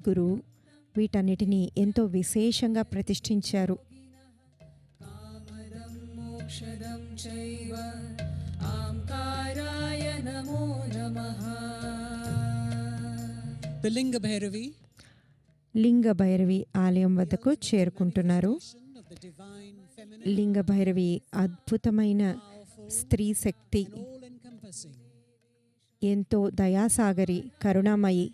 గురువు వీటన్నిటినీ ఎంతో విశేషంగా ప్రతిష్ఠించారు. లింగ భైరవి ఆలయం వద్దకు చేరుకుంటున్నారు. లింగ భైరవి అద్భుతమైన స్త్రీ శక్తి, ఎంతో దయాసాగరి, కరుణామయి.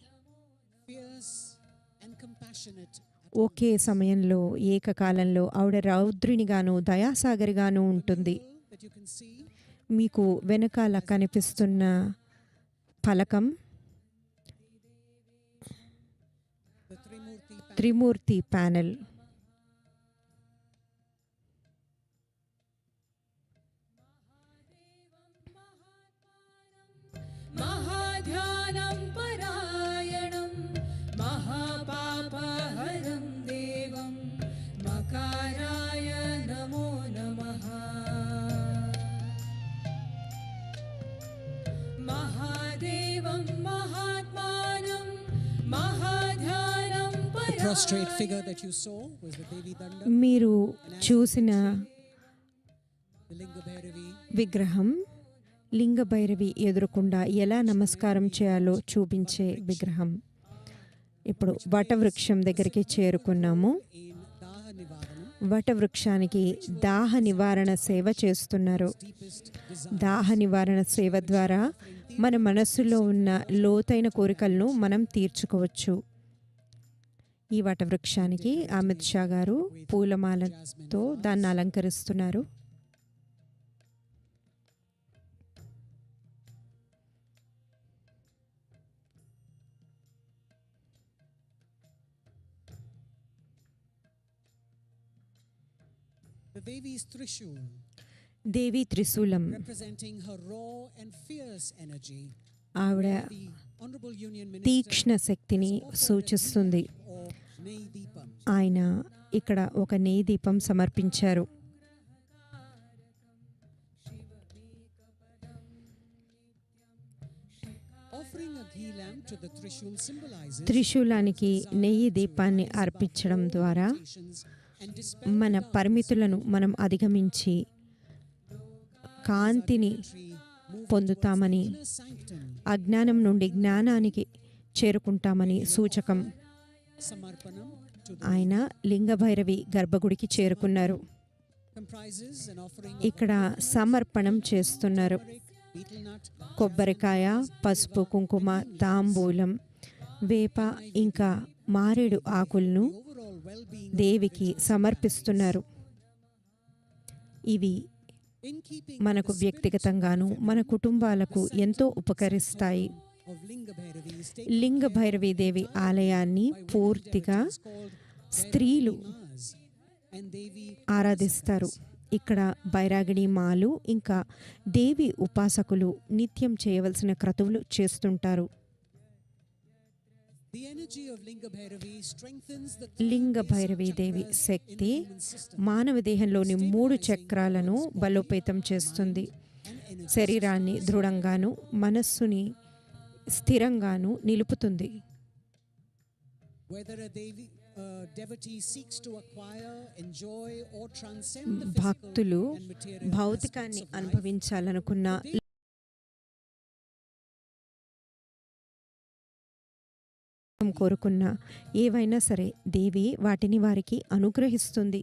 ఒకే సమయంలో ఏకకాలంలో ఆవిడ రౌద్రినిగాను దయాసాగరిగాను ఉంటుంది. మీకు వెనకాల కనిపిస్తున్న ఫలకం త్రిమూర్తి ప్యానెల్. మీరు చూసిన విగ్రహం లింగ భైరవి ఎదురుకుండా ఎలా నమస్కారం చేయాలో చూపించే విగ్రహం. ఇప్పుడు వటవృక్షం దగ్గరికి చేరుకున్నాము. వటవృక్షానికి దాహ నివారణ సేవ చేస్తున్నారు. దాహ నివారణ సేవ ద్వారా మన మనస్సులో ఉన్న లోతైన కోరికలను మనం తీర్చుకోవచ్చు. ఈ వటవృక్షానికి అమిత్ షా గారు పూలమాలతో దాన్ని అలంకరిస్తున్నారు. దేవి త్రిశూలం ఆవిడ తీక్ష్ణ శక్తిని సూచిస్తుంది. ఆయన ఇక్కడ ఒక నెయ్యి దీపం సమర్పించారు. త్రిశూలానికి నెయ్యి దీపాన్ని అర్పించడం ద్వారా మన పరిమితులను మనం అధిగమించి కాంతిని పొందుతామని, అజ్ఞానం నుండి జ్ఞానానికి చేరుకుంటామని సూచకం. ఆయన లింగ భైరవి గర్భగుడికి చేరుకున్నారు. ఇక్కడ సమర్పణం చేస్తున్నారు. కొబ్బరికాయ, పసుపు, కుంకుమ, తాంబూలం, వేప ఇంకా మారేడు ఆకులను దేవికి సమర్పిస్తున్నారు. ఇవి మనకు వ్యక్తిగతంగాను మన కుటుంబాలకు ఎంతో ఉపకరిస్తాయి. లింగ భైరవి దేవి ఆలయాన్ని పూర్తిగా స్త్రీలు ఆరాధిస్తారు. ఇక్కడ బైరాగిణి మాలు ఇంకా దేవి ఉపాసకులు నిత్యం చేయవలసిన క్రతువులు చేస్తుంటారు. లింగ భైరవి దేవి శక్తి మానవ దేహంలోని 3 చక్రాలను బలోపేతం చేస్తుంది. శరీరాన్ని దృఢంగాను, మనస్సుని స్థిరంగాను నిలుపుతుంది. భక్తులు భౌతికాన్ని అనుభవించాలనుకున్న, కోరుకున్న ఏవైనా సరే దేవి వాటిని వారికి అనుగ్రహిస్తుంది.